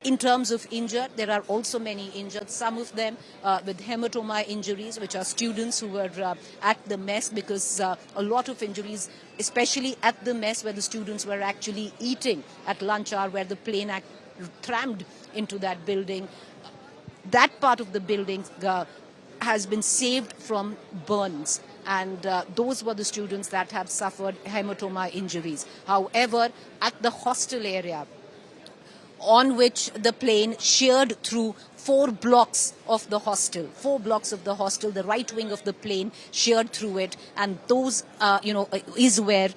In terms of injured, there are also many injured, some of them with hematoma injuries, which are students who were at the mess, because a lot of injuries, especially at the mess where the students were actually eating at lunch hour, where the plane rammed into that building. That part of the building has been saved from burns. And those were the students that have suffered hematoma injuries. However, at the hostel area, on which the plane sheared through 4 blocks of the hostel, the right wing of the plane sheared through it, and those, is where,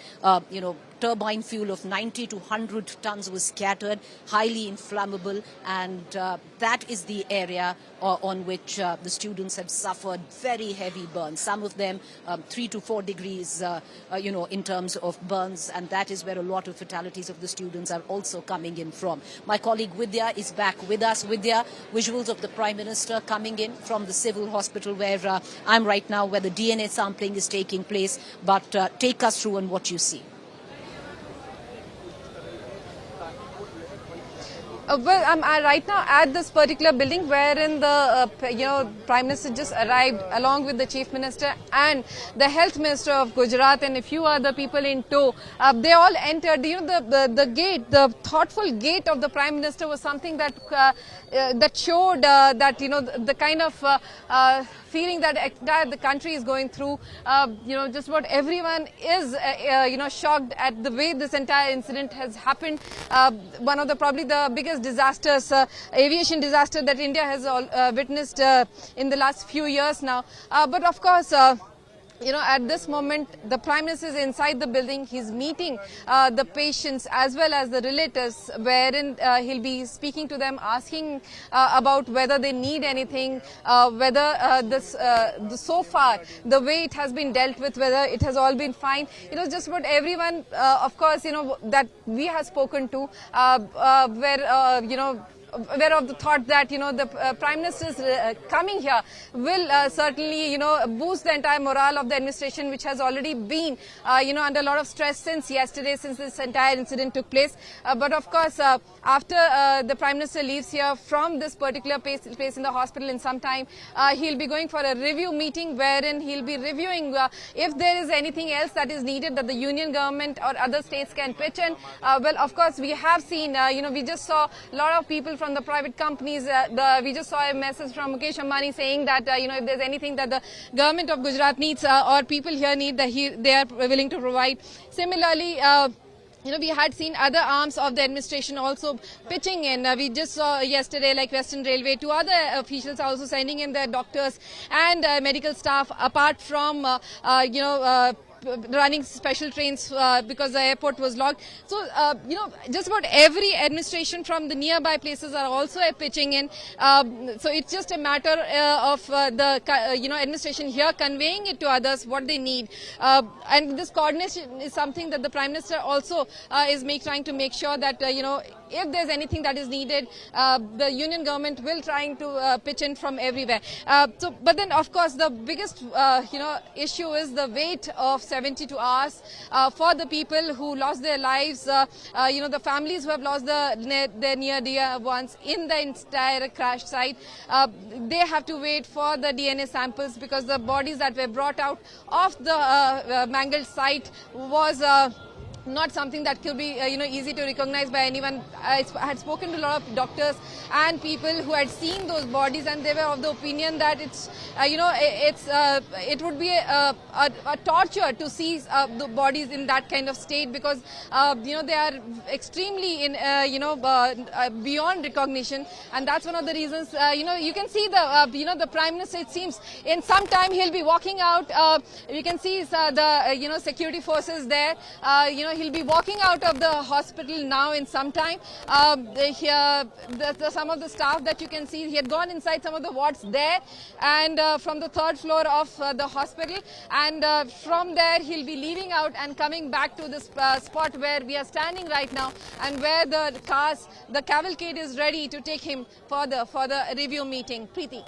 turbine fuel of 90 to 100 tons was scattered, highly inflammable, and that is the area on which the students have suffered very heavy burns. Some of them 3 to 4 degrees, in terms of burns, and that is where a lot of fatalities of the students are also coming in from. My colleague Vidya is back with us. Vidya, visuals of the Prime Minister coming in from the civil hospital where I'm right now, where the DNA sampling is taking place, but take us through on what you see. Well, I'm right now at this particular building wherein the Prime Minister just arrived along with the Chief Minister and the Health Minister of Gujarat and a few other people in tow. They all entered. The gate, the thoughtful gate of the Prime Minister was something that that showed that the kind of feeling that the country is going through. Just about everyone is shocked at the way this entire incident has happened. One of probably the biggest disasters, aviation disaster that India has witnessed in the last few years now. But of course, at this moment, the Prime Minister is inside the building. He's meeting the patients as well as the relatives, wherein he'll be speaking to them, asking about whether they need anything, whether so far the way it has been dealt with, whether it has all been fine. Just about everyone, of course, that we have spoken to, aware of the thought that the Prime Minister's coming here will certainly boost the entire morale of the administration, which has already been under a lot of stress since yesterday, since this entire incident took place. But of course, after the Prime Minister leaves here from this particular place in the hospital in some time, he'll be going for a review meeting wherein he'll be reviewing if there is anything else that is needed that the union government or other states can pitch in. Well, of course, we have seen, we just saw a lot of people from the private companies. We just saw a message from Mukesh Ambani saying that if there's anything that the government of Gujarat needs or people here need, that they are willing to provide. Similarly, we had seen other arms of the administration also pitching in. We just saw yesterday, like Western Railway, 2 other officials also sending in their doctors and medical staff, apart from running special trains because the airport was locked. So, just about every administration from the nearby places are also pitching in. So it's just a matter of the administration here conveying it to others what they need. And this coordination is something that the Prime Minister also is trying to make sure that if there's anything that is needed, the union government will trying to pitch in from everywhere. But then, of course, the biggest issue is the wait of 72 hours for the people who lost their lives. The families who have lost their near dear ones in the entire crash site. They have to wait for the DNA samples because the bodies that were brought out of the mangled site was not something that could be easy to recognize by anyone. I had spoken to a lot of doctors and people who had seen those bodies, and they were of the opinion that it would be a torture to see the bodies in that kind of state, because they are extremely beyond recognition, and that's one of the reasons. You can see the Prime Minister, it seems in some time he'll be walking out. You can see the security forces there. He'll be walking out of the hospital now in some time. Some of the staff that you can see, he had gone inside some of the wards there, and from the 3rd floor of the hospital, and from there he'll be leaving out and coming back to this spot where we are standing right now, and where the cavalcade is ready to take him for the review meeting. Preeti.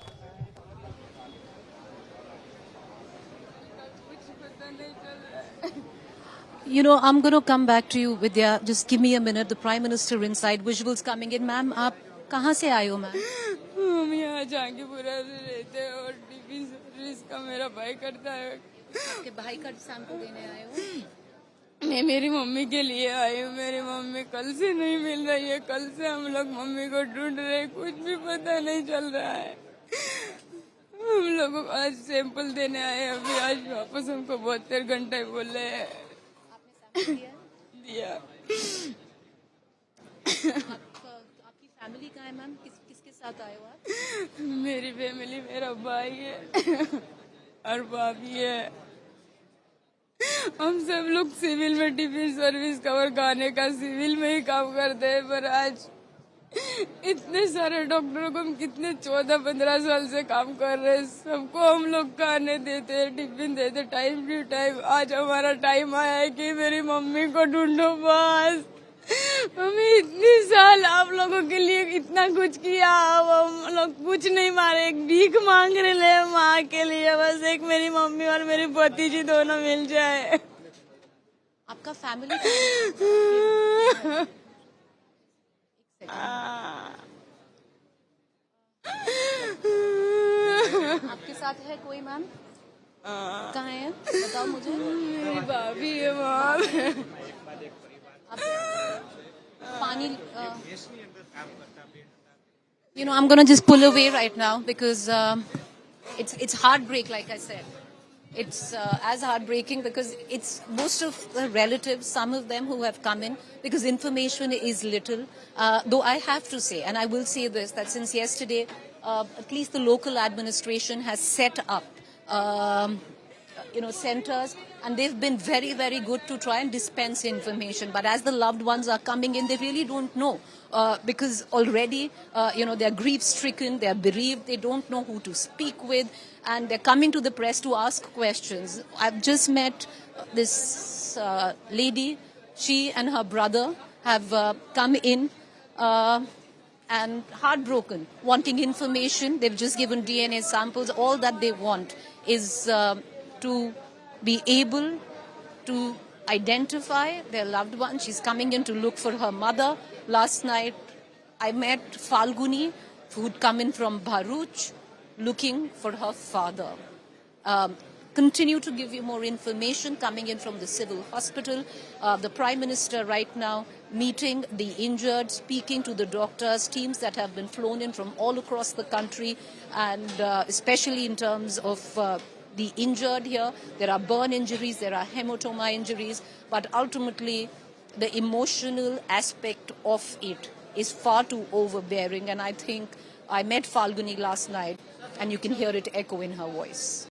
I'm going to come back to you, Vidya. Just give me a minute. The Prime Minister inside. Visuals coming in, ma'am. कहाँ से आए हो ma'am? हम यहाँ जहांगीरपुरा रहते हैं और tiffin service का मेरा भाई करता है। आपके भाई का सैंपल देने आए हो? मैं मेरी मम्मी के लिए आई हूँ। मेरी मम्मी कल से नहीं मिल रही है। कल से हम लोग मम्मी को ढूंढ रहे हैं, कुछ भी पता नहीं चल रहा है। हम लोगों को आज सैंपल देने आए हैं। अभी आज वापस हमको 72 घंटे बोले हैं। दिया। आपकी फैमिली कहाँ है मैम? किसके साथ आए हो आप? मेरी फैमिली, मेरा भाई है और भाभी है। हम सब लोग सिविल में टिफिन सर्विस कवर खाने का सिविल में ही काम करते हैं, पर आज इतने सारे डॉक्टरों को हम कितने 14-15 साल से काम कर रहे हैं, सबको हम लोग खाने देते हैं, टिफिन देते टाइम टू टाइम। आज हमारा टाइम आया है कि मेरी मम्मी को ढूंढो बस। मम्मी इतनी साल आप लोगों के लिए इतना कुछ किया, अब हम लोग कुछ नहीं मारे, एक भीख मांग रहे हैं माँ के लिए। बस एक मेरी मम्मी और मेरी भतीजी दोनों मिल जाए। आपका फैमिली आपके साथ है कोई मैम? कहाँ है बताओ मुझे। मेरी भाभी है वहाँ। पानी I'm gonna just pull away right now because it's heartbreak, like I said. It's as heartbreaking because it's most of the relatives, some of them who have come in because information is little. Though I have to say, and I will say this, that since yesterday, at least the local administration has set up centers, and they've been very, very good to try and dispense information. But as the loved ones are coming in, they really don't know because already, they're grief-stricken, they're bereaved, they don't know who to speak with, and they're coming to the press to ask questions. I've just met this lady. She and her brother have come in and heartbroken, wanting information. They've just given DNA samples. All that they want is to be able to identify their loved one. She's coming in to look for her mother. Last night, I met Falguni, who'd come in from Bharuch, looking for her father. Continue to give you more information coming in from the civil hospital. The Prime Minister right now meeting the injured, speaking to the doctors, teams that have been flown in from all across the country, and especially in terms of the injured here. There are burn injuries, there are hematoma injuries, but ultimately the emotional aspect of it is far too overbearing. And I think I met Falguni last night, and you can hear it echo in her voice.